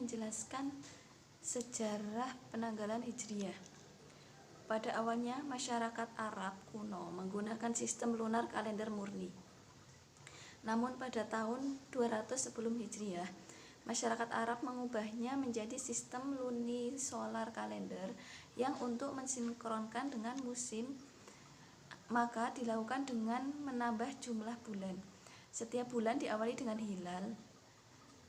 menjelaskan sejarah penanggalan Hijriah. Pada awalnya, masyarakat Arab kuno menggunakan sistem lunar kalender murni. Namun pada tahun 200 sebelum Hijriah, masyarakat Arab mengubahnya menjadi sistem lunisolar kalender yang untuk mensinkronkan dengan musim, maka dilakukan dengan menambah jumlah bulan. Setiap bulan diawali dengan hilal.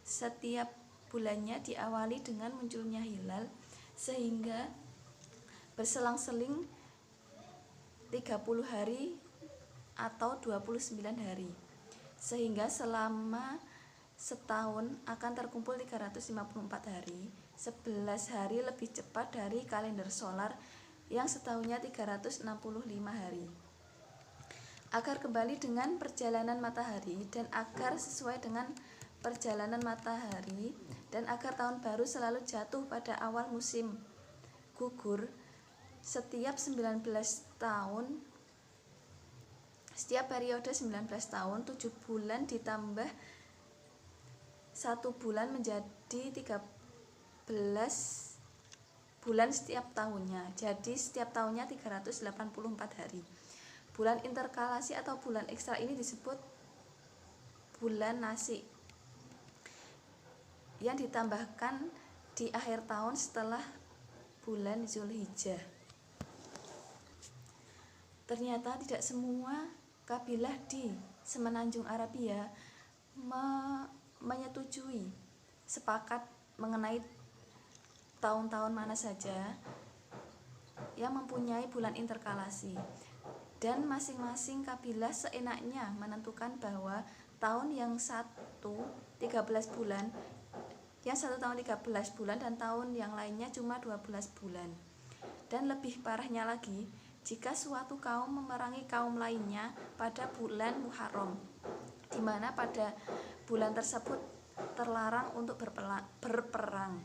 Setiap bulannya diawali dengan munculnya hilal, sehingga berselang-seling 30 hari atau 29 hari, sehingga selama setahun akan terkumpul 354 hari, 11 hari lebih cepat dari kalender solar yang setahunnya 365 hari. Agar kembali dengan perjalanan matahari dan agar sesuai dengan perjalanan matahari dan agar tahun baru selalu jatuh pada awal musim gugur, setiap periode 19 tahun 7 bulan ditambah 1 bulan menjadi 13 bulan setiap tahunnya. Jadi setiap tahunnya 384 hari. Bulan interkalasi atau bulan ekstra ini disebut bulan nasi, yang ditambahkan di akhir tahun setelah bulan Zulhijjah. Ternyata tidak semua kabilah di semenanjung Arabia menyetujui sepakat mengenai tahun-tahun mana saja yang mempunyai bulan interkalasi, dan masing-masing kabilah seenaknya menentukan bahwa tahun yang satu 13 bulan, yang satu tahun 13 bulan dan tahun yang lainnya cuma 12 bulan. Dan lebih parahnya lagi, jika suatu kaum memerangi kaum lainnya pada bulan Muharram, di mana pada bulan tersebut terlarang untuk berperang.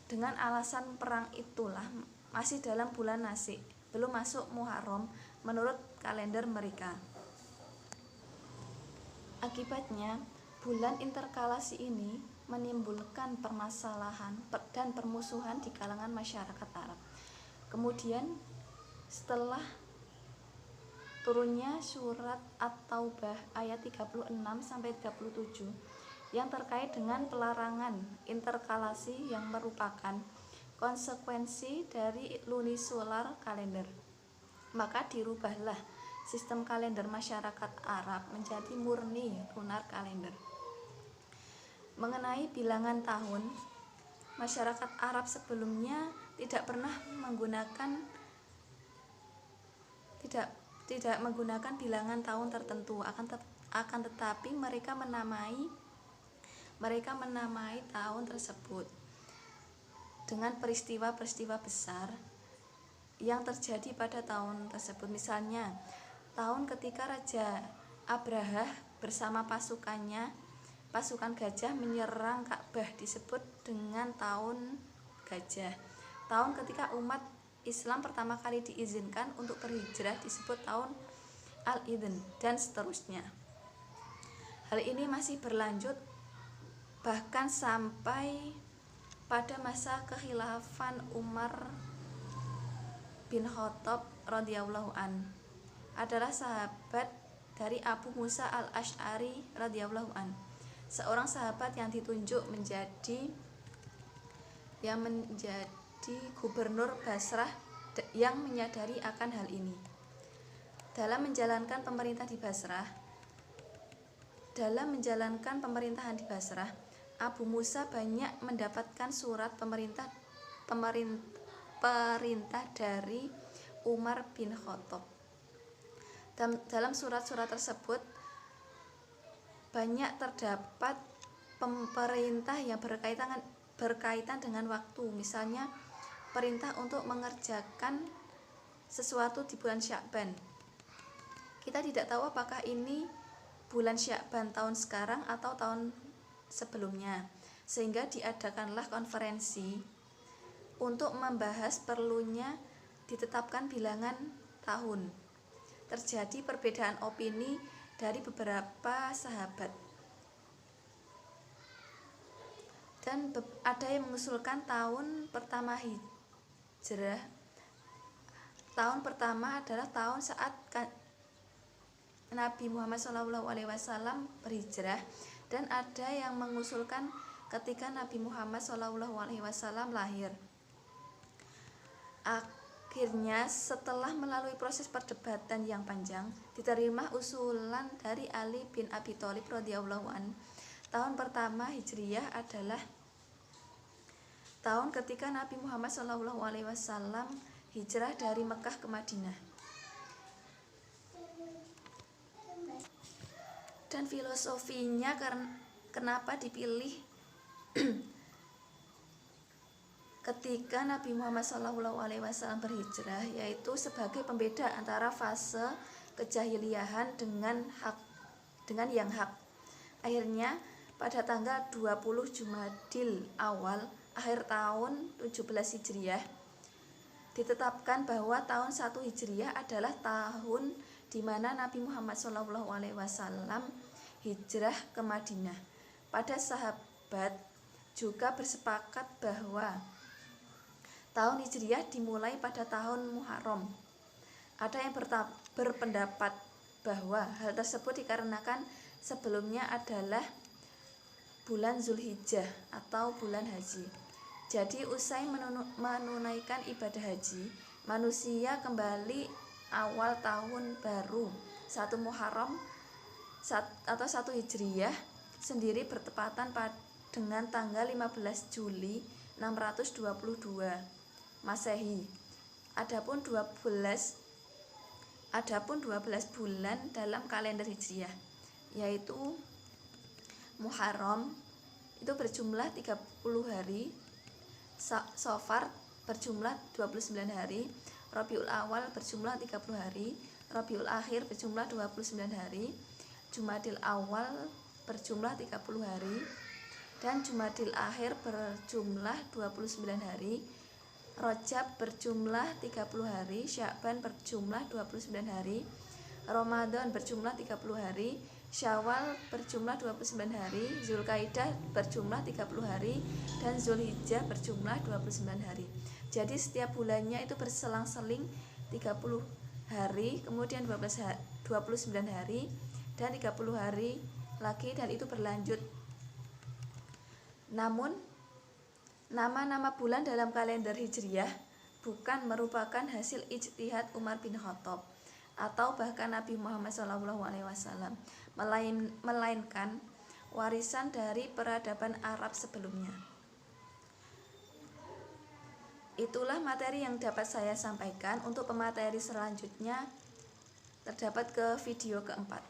Dengan alasan perang itulah masih dalam bulan Nasik, belum masuk Muharram menurut kalender mereka. Akibatnya, bulan interkalasi ini menimbulkan permasalahan dan permusuhan di kalangan masyarakat Arab. Kemudian setelah turunnya surat At-Taubah ayat 36-37 yang terkait dengan pelarangan interkalasi yang merupakan konsekuensi dari lunisolar kalender, maka dirubahlah sistem kalender masyarakat Arab menjadi murni lunar kalender. Mengenai bilangan tahun, masyarakat Arab sebelumnya tidak pernah menggunakan bilangan tahun tertentu, akan tetapi mereka menamai tahun tersebut dengan peristiwa-peristiwa besar yang terjadi pada tahun tersebut. Misalnya, tahun ketika Raja Abrahah bersama pasukan gajah menyerang Ka'bah disebut dengan tahun gajah. Tahun ketika umat Islam pertama kali diizinkan untuk berhijrah disebut tahun Al-Idn, dan seterusnya. Hal ini masih berlanjut bahkan sampai pada masa kekhilafan Umar bin Khattab radhiyallahu an, adalah sahabat dari Abu Musa al-Asy'ari radhiyallahu an, seorang sahabat yang ditunjuk menjadi gubernur Basrah yang menyadari akan hal ini. Dalam menjalankan pemerintahan di Basrah, Abu Musa banyak mendapatkan surat perintah dari Umar bin Khattab. Dalam surat-surat tersebut banyak terdapat perintah yang berkaitan dengan waktu. Misalnya, perintah untuk mengerjakan sesuatu di bulan Sya'ban. Kita tidak tahu apakah ini bulan Sya'ban tahun sekarang atau tahun sebelumnya, sehingga diadakanlah konferensi untuk membahas perlunya ditetapkan bilangan tahun. Terjadi perbedaan opini dari beberapa sahabat, Dan ada yang mengusulkan tahun pertama hijrah. Tahun pertama adalah tahun saat Nabi Muhammad SAW berhijrah, dan ada yang mengusulkan ketika Nabi Muhammad SAW lahir. Akhirnya setelah melalui proses perdebatan yang panjang, diterima usulan dari Ali bin Abi Thalib radhiyallahu anhu. Tahun pertama hijriyah adalah tahun ketika Nabi Muhammad SAW hijrah dari Mekah ke Madinah. Dan filosofinya kenapa dipilih ketika Nabi Muhammad SAW berhijrah, yaitu sebagai pembeda antara fase kejahiliahan dengan yang hak. Akhirnya pada tanggal 20 Jumadil Awal akhir tahun 17 Hijriah ditetapkan bahwa tahun 1 Hijriah adalah tahun di mana Nabi Muhammad SAW hijrah ke Madinah. Pada sahabat juga bersepakat bahwa tahun Hijriah dimulai pada tahun Muharram. Ada yang berpendapat bahwa hal tersebut dikarenakan sebelumnya adalah bulan Zulhijjah atau bulan haji. Jadi usai menunaikan ibadah haji, manusia kembali awal tahun baru 1 Muharram atau 1 Hijriah sendiri bertepatan dengan tanggal 15 Juli 622 Masehi. Adapun 12 bulan dalam kalender Hijriah, yaitu Muharram itu berjumlah 30 hari, Safar berjumlah 29 hari, Rabiul Awal berjumlah 30 hari, Rabiul Akhir berjumlah 29 hari, Jumadil Awal berjumlah 30 hari, dan Jumadil Akhir berjumlah 29 hari, Rajab berjumlah 30 hari, Sya'ban berjumlah 29 hari, Ramadan berjumlah 30 hari, Syawal berjumlah 29 hari, Zulkaidah berjumlah 30 hari, dan Zulhijjah berjumlah 29 hari. Jadi setiap bulannya itu berselang-seling 30 hari, kemudian 29 hari, dan 30 hari lagi, dan itu berlanjut. Namun nama-nama bulan dalam kalender Hijriyah bukan merupakan hasil ijtihad Umar bin Khattab atau bahkan Nabi Muhammad SAW, melainkan warisan dari peradaban Arab sebelumnya. Itulah materi yang dapat saya sampaikan. Untuk pemateri selanjutnya terdapat ke video keempat.